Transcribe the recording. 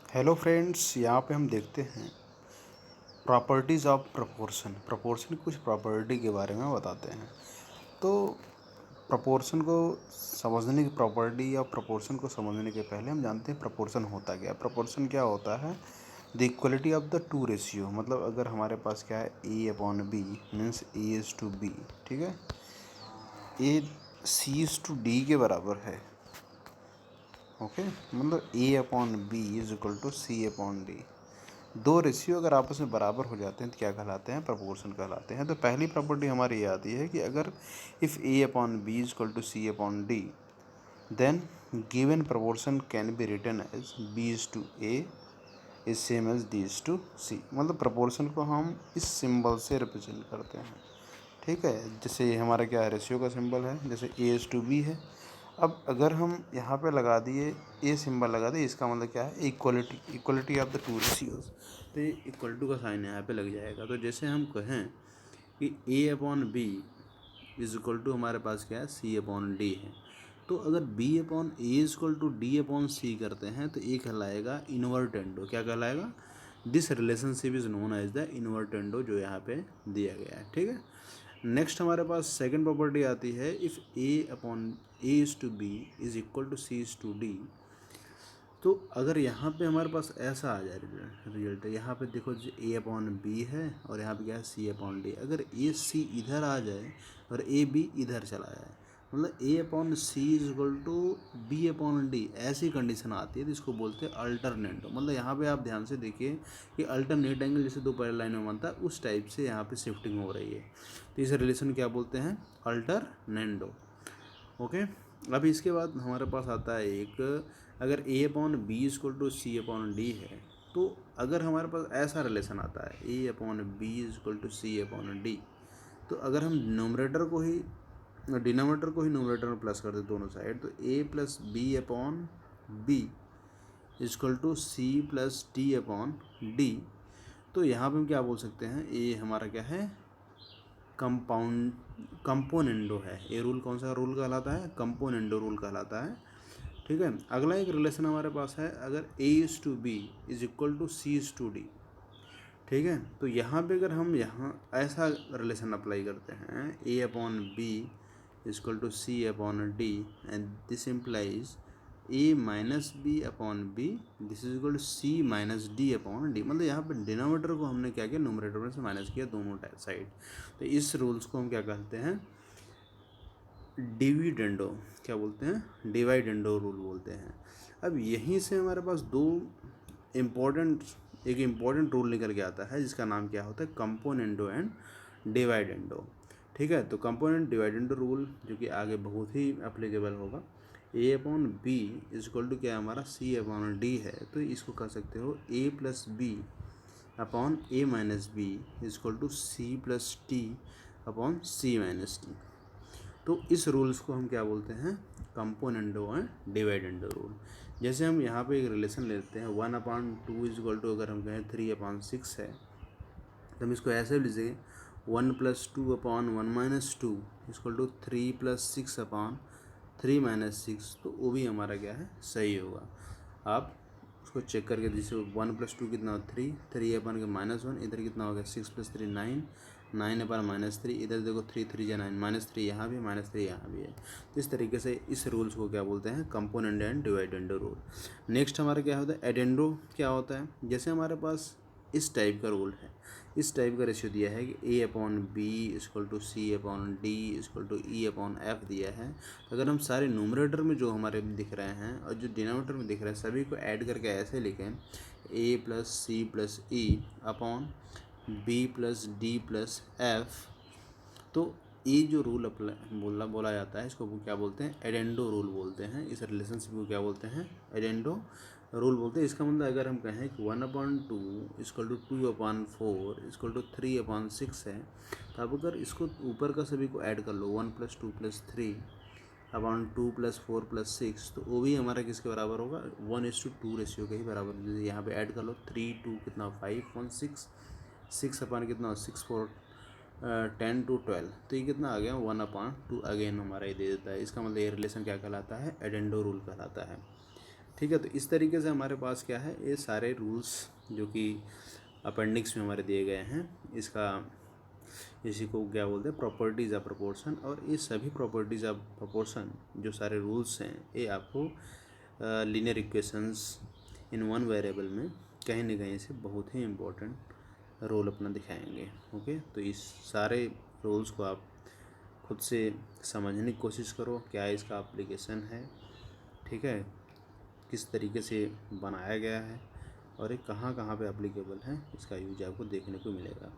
Hello friends, यहाँ पे हम देखते हैं प्रॉपर्टीज़ ऑफ प्रोपोर्शन। प्रोपोर्शन की कुछ प्रॉपर्टी के बारे में बताते हैं। तो प्रोपोर्शन को समझने की प्रॉपर्टी या प्रोपोर्शन को समझने के पहले हम जानते हैं प्रोपोर्शन होता क्या है। प्रोपोर्शन क्या होता है? The equality of the two ratio. मतलब अगर हमारे पास क्या है, A upon B means A is to B, ठीक है, A C is to D के बराबर है। ओके, मतलब A upon B is equal to C upon D. दो रेशियो अगर आपस में बराबर हो जाते हैं तो क्या कहलाते हैं? प्रोपोर्शन कहलाते हैं। तो पहली प्रॉपर्टी हमारी ये आती है कि अगर if A upon B is equal to C upon D, then given proportion can be written as B is to A is same as D is to C. मतलब प्रोपोर्शन को हम इस सिंबल से रिप्रेजेंट करते हैं, ठीक है। जैसे हमारा क्या है, रेशियो का सिंबल है, जैसे ए इज टू बी है। अब अगर हम यहाँ पे लगा दिए, ए सिंबल लगा दिए, इसका मतलब क्या है? Equality, equality of the to ratios. तो ये इक्वल टू का साइन यहाँ पे लग जाएगा। तो जैसे हम कहें कि A upon B is equal to हमारे पास क्या है, सी अपॉन डी है। तो अगर B upon A is equal to D upon C करते हैं तो ये कहलाएगा इन्वर्टेंडो। क्या कहलाएगा? This relationship is known as the invertendo, जो यहाँ पे दिया गया है, ठीक है। नेक्स्ट हमारे पास सेकंड प्रॉपर्टी आती है, if A upon a is to B is equal to C is to d. तो अगर यहाँ पे हमारे पास ऐसा आ जाए रिजल्ट, यहाँ पे देखो जो ए अपॉन बी है और यहाँ पे क्या है, सी अपॉन डी। अगर ए सी इधर आ जाए और ए बी इधर चला जाए, मतलब A upon C is equal to B upon D, ऐसी कंडीशन आती है तो इसको बोलते हैं अल्टरनेटो। मतलब यहाँ पे आप ध्यान से देखिए कि अल्टरनेट एंगल जैसे दो पैरेलल लाइन में बनता है, उस टाइप से यहाँ पे शिफ्टिंग हो रही है। तो इसे रिलेशन क्या बोलते हैं? अल्टरनेंडो। ओके। अब इसके बाद हमारे पास आता है एक, अगर A upon B is equal to C upon D है, तो अगर हमारे पास ऐसा रिलेशन आता है A upon B is equal to C upon D, तो अगर हम डिनोमिनेटर को ही नोमिनेटर में प्लस कर दे दोनों साइड, तो A plus B upon B is equal to C plus D upon D. तो यहाँ पे हम क्या बोल सकते हैं, ए हमारा क्या है, कंपोनेंडो है। ये रूल कौन सा रूल कहलाता है? कंपोनेंडो रूल कहलाता है, ठीक है। अगला एक रिलेशन हमारे पास है, अगर A is to B is equal to C is to D, ठीक है। तो यहाँ पे अगर हम यहाँ ऐसा रिलेशन अप्लाई करते हैं, A upon B is equal to C upon D, and this implies A minus B upon B, this is equal to C minus D upon D. मतलब यहाँ पे डिनोमिनेटर को हमने क्या किया, नोमिनेटर में से माइनस किया दोनों साइड। तो इस रूल्स को हम क्या कहते हैं? डिविडेंडो। क्या बोलते हैं? डिवाइडेंडो रूल बोलते हैं। अब यहीं से हमारे पास एक इम्पॉर्टेंट रूल निकल के आता है, जिसका नाम क्या होता है, कंपोनेंडो एंड डिवाइडेंडो, ठीक है। तो कंपोनेंट डिवाइडेंडो रूल, जो कि आगे बहुत ही एप्लीकेबल होगा, A upon B is equal to क्या है हमारा, सी अपॉन डी है। तो इसको कह सकते हो A plus B upon A minus B is equal to C plus T upon C minus T. तो इस रूल्स को हम क्या बोलते हैं? Componendo and dividendo rule. जैसे हम यहाँ पे एक रिलेशन लेते हैं, 1/2 इज इक्वल टू, अगर हम कहें 3/6 है, तो हम इसको ऐसे भी लिखेंगे 1 + 2/1 - 2 इक्वल टू 3 + 6/3 - 6। तो वो भी हमारा क्या है, सही होगा। आप उसको चेक करके, जैसे 1 + 2 कितना हो, 3, 3/(-1), इधर कितना हो गया, 6 + 3 9, 9/-3, इधर देखो 3 3 जा 9, -3 यहाँ भी, -3 यहाँ भी है। तो इस तरीके से इस रूल्स को क्या बोलते हैं? Component and dividendo rule. Next हमारा क्या होता है, एडेंडो। क्या होता है? जैसे हमारे पास इस टाइप का रूल है, इस टाइप का रेशियो दिया है कि A upon B equal to C upon D equal to E upon F दिया है। तो अगर हम सारे न्यूमरेटर में जो हमारे दिख रहे हैं और जो डिनोमिनेटर में दिख रहे हैं, सभी को ऐड करके ऐसे लिखें, A plus C plus E upon B plus D plus F. तो ये जो रूल बोला जाता है, इसको क्या बोलते हैं? एडेंडो रूल बोलते हैं। इस रिलेशनशिप को क्या बोलते हैं? एडेंडो रूल बोलते हैं। इसका मतलब अगर हम कहें कि 1/2 इक्वल टू 2/4 इक्वल टू 3/6 है, तो अब अगर इसको ऊपर का सभी को ऐड कर लो, 1 + 2 + 3/2 + 4 + 6, तो वो भी हमारा किसके बराबर होगा? 1:2 रेशियो के ही बराबर। जैसे यहाँ पे ऐड कर लो, 3 2 कितना 5 1 6, 6 कितना 6 4 10 to 12, तो ये कितना आ गया, 1/2 अगेन हमारा ये दे देता है। इसका मतलब ये रिलेशन क्या कहलाता है? एडेंडो रूल कहलाता है, ठीक है। तो इस तरीके से हमारे पास क्या है, ये सारे रूल्स जो कि अपेंडिक्स में हमारे दिए गए हैं, इसी को क्या बोलते हैं, प्रॉपर्टीज़ ऑफ प्रोपोर्शन। और ये सभी प्रॉपर्टीज़ ऑफ प्रोपोर्शन जो सारे रूल्स हैं, ये आपको linear equations in one variable में कहीं ना कहीं से बहुत ही इम्पोर्टेंट रोल अपना दिखाएंगे। ओके, तो इस सारे रूल्स को आप खुद से समझने की कोशिश करो, क्या इसका एप्लीकेशन है, ठीक है, किस तरीके से बनाया गया है और ये कहाँ कहाँ पे एप्लीकेबल है, इसका यूज आपको देखने को मिलेगा।